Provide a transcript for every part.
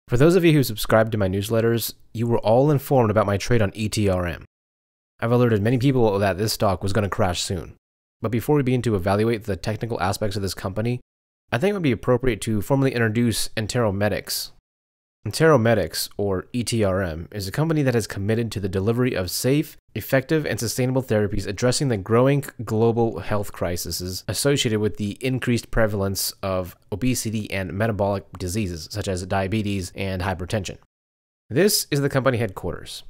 For those of you who subscribe to my newsletters, you were all informed about my trade on ETRM. I've alerted many people that this stock was going to crash soon. But before we begin to evaluate the technical aspects of this company, I think it would be appropriate to formally introduce ETRM. ETRM, or ETRM, is a company that is committed to the delivery of safe, effective, and sustainable therapies addressing the growing global health crises associated with the increased prevalence of obesity and metabolic diseases such as diabetes and hypertension. This is the company headquarters.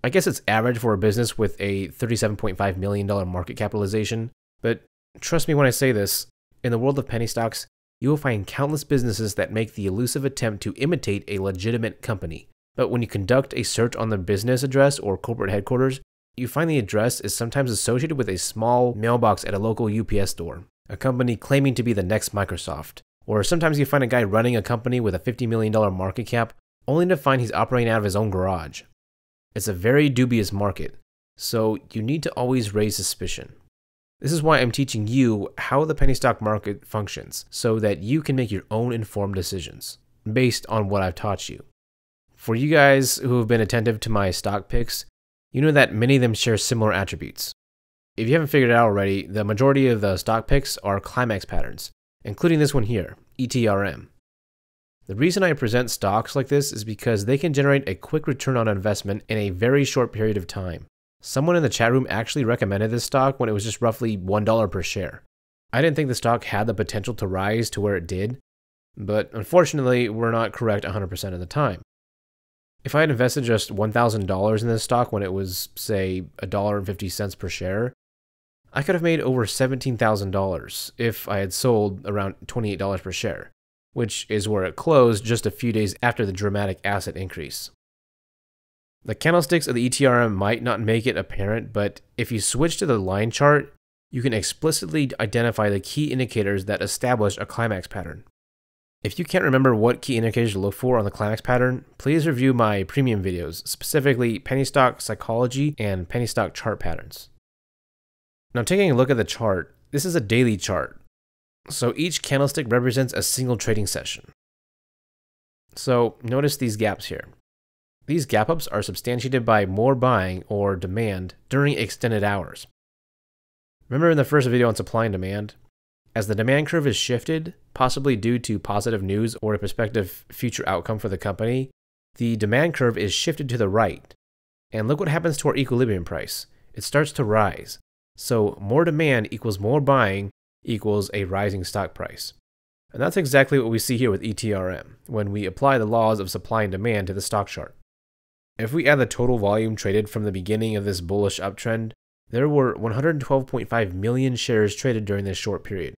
I guess it's average for a business with a $37.5 million market capitalization, but trust me when I say this, in the world of penny stocks, you will find countless businesses that make the elusive attempt to imitate a legitimate company. But when you conduct a search on the business address or corporate headquarters, you find the address is sometimes associated with a small mailbox at a local UPS store, a company claiming to be the next Microsoft. Or sometimes you find a guy running a company with a $50 million market cap, only to find he's operating out of his own garage. It's a very dubious market, so you need to always raise suspicion. This is why I'm teaching you how the penny stock market functions, so that you can make your own informed decisions, based on what I've taught you. For you guys who have been attentive to my stock picks, you know that many of them share similar attributes. If you haven't figured it out already, the majority of the stock picks are climax patterns, including this one here, ETRM. The reason I present stocks like this is because they can generate a quick return on investment in a very short period of time. Someone in the chat room actually recommended this stock when it was just roughly $1 per share. I didn't think the stock had the potential to rise to where it did, but unfortunately, we're not correct 100% of the time. If I had invested just $1,000 in this stock when it was, say, $1.50 per share, I could have made over $17,000 if I had sold around $28 per share, which is where it closed just a few days after the dramatic asset increase. The candlesticks of the ETRM might not make it apparent, but if you switch to the line chart, you can explicitly identify the key indicators that establish a climax pattern. If you can't remember what key indicators to look for on the climax pattern, please review my premium videos, specifically penny stock psychology and penny stock chart patterns. Now taking a look at the chart, this is a daily chart. So each candlestick represents a single trading session. So notice these gaps here. These gap ups are substantiated by more buying or demand during extended hours. Remember in the first video on supply and demand? As the demand curve is shifted, possibly due to positive news or a prospective future outcome for the company, the demand curve is shifted to the right. And look what happens to our equilibrium price. It starts to rise. So more demand equals more buying equals a rising stock price. And that's exactly what we see here with ETRM when we apply the laws of supply and demand to the stock chart. If we add the total volume traded from the beginning of this bullish uptrend, there were 112.5 million shares traded during this short period.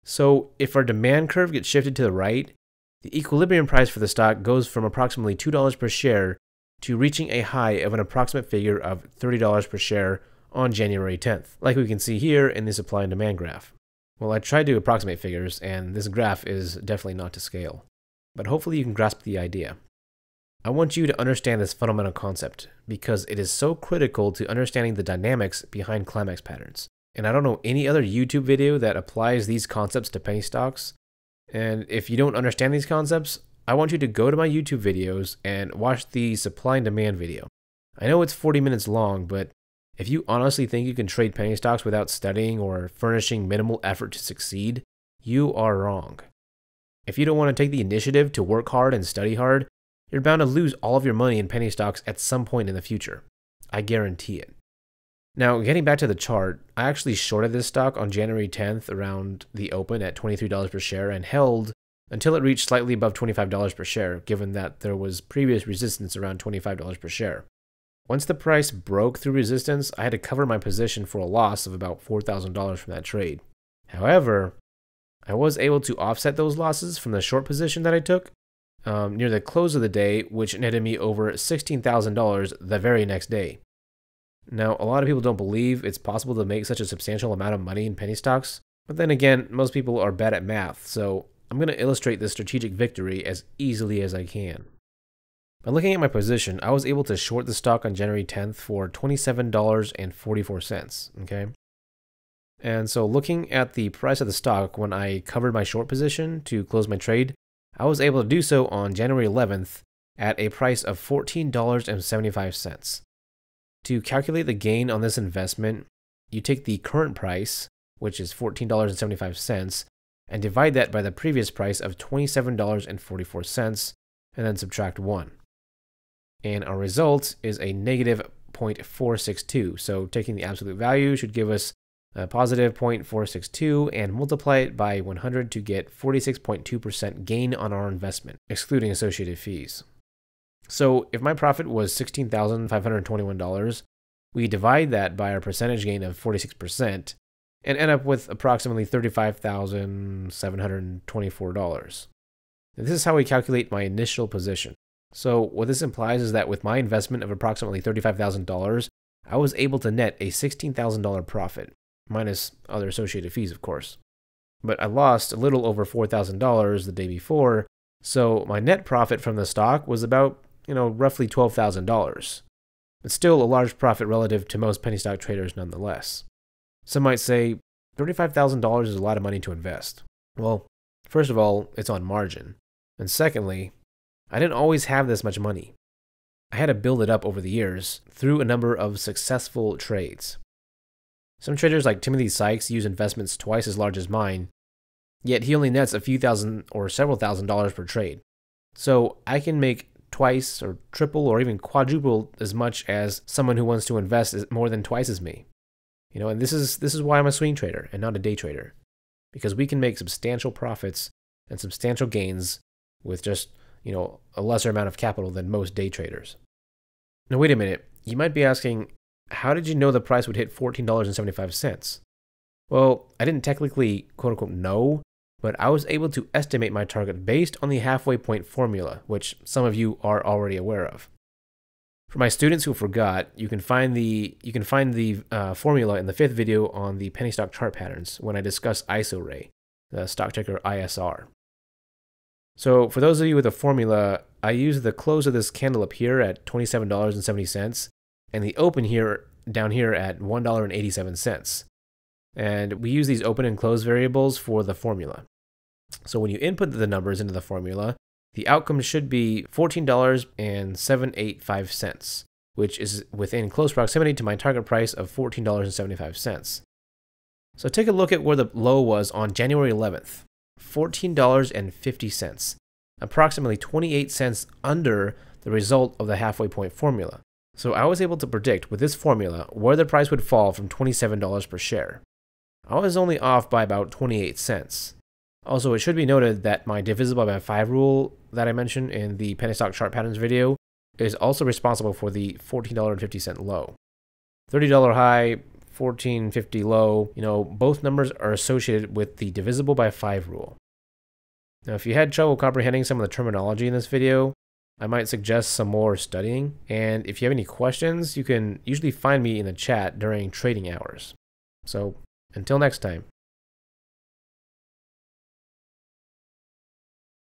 So if our demand curve gets shifted to the right, the equilibrium price for the stock goes from approximately $2 per share to reaching a high of an approximate figure of $30 per share on January 10th, like we can see here in the supply and demand graph. Well, I tried to approximate figures, and this graph is definitely not to scale, but hopefully you can grasp the idea. I want you to understand this fundamental concept because it is so critical to understanding the dynamics behind climax patterns. And I don't know any other YouTube video that applies these concepts to penny stocks. And if you don't understand these concepts, I want you to go to my YouTube videos and watch the supply and demand video. I know it's 40 minutes long, but if you honestly think you can trade penny stocks without studying or furnishing minimal effort to succeed, you are wrong. If you don't want to take the initiative to work hard and study hard, you're bound to lose all of your money in penny stocks at some point in the future. I guarantee it. Now, getting back to the chart, I actually shorted this stock on January 10th around the open at $23 per share and held until it reached slightly above $25 per share, given that there was previous resistance around $25 per share. Once the price broke through resistance, I had to cover my position for a loss of about $4,000 from that trade. However, I was able to offset those losses from the short position that I took near the close of the day, which netted me over $16,000 the very next day. Now, a lot of people don't believe it's possible to make such a substantial amount of money in penny stocks, but then again, most people are bad at math, so I'm going to illustrate this strategic victory as easily as I can. By looking at my position, I was able to short the stock on January 10th for $27.44, okay? And so looking at the price of the stock when I covered my short position to close my trade, I was able to do so on January 11th at a price of $14.75. To calculate the gain on this investment, you take the current price, which is $14.75, and divide that by the previous price of $27.44, and then subtract 1. And our result is a negative 0.462. So taking the absolute value should give us a positive 0.462 and multiply it by 100 to get 46.2% gain on our investment, excluding associated fees. So if my profit was $16,521, we divide that by our percentage gain of 46% and end up with approximately $35,724. And this is how we calculate my initial position. So what this implies is that with my investment of approximately $35,000, I was able to net a $16,000 profit, minus other associated fees, of course. But I lost a little over $4,000 the day before, so my net profit from the stock was about, roughly $12,000. It's still a large profit relative to most penny stock traders nonetheless. Some might say $35,000 is a lot of money to invest. Well, first of all, it's on margin. And secondly, I didn't always have this much money. I had to build it up over the years through a number of successful trades. Some traders like Timothy Sykes use investments twice as large as mine, yet he only nets a few thousand or several $1,000s per trade. So I can make twice or triple or even quadruple as much as someone who wants to invest more than twice as me. And this is why I'm a swing trader and not a day trader, because we can make substantial profits and substantial gains with just, a lesser amount of capital than most day traders. Now, wait a minute. You might be asking, how did you know the price would hit $14.75? Well, I didn't technically, quote unquote, know, but I was able to estimate my target based on the halfway point formula, which some of you are already aware of. For my students who forgot, you can find the formula in the 5th video on the penny stock chart patterns when I discuss ISO-Ray, the stock ticker ISR. So for those of you with a formula, I use the close of this candle up here at $27.70 and the open here down here at $1.87. And we use these open and close variables for the formula. So when you input the numbers into the formula, the outcome should be $14.785, which is within close proximity to my target price of $14.75. So take a look at where the low was on January 11th, $14.50, approximately 28 cents under the result of the halfway point formula. So I was able to predict with this formula where the price would fall from $27 per share. I was only off by about 28 cents. Also, it should be noted that my divisible by 5 rule that I mentioned in the penny stock chart patterns video is also responsible for the $14.50 low. $30 high, $14.50 low, both numbers are associated with the divisible by 5 rule. Now, if you had trouble comprehending some of the terminology in this video, I might suggest some more studying. And if you have any questions, you can usually find me in the chat during trading hours. So, until next time.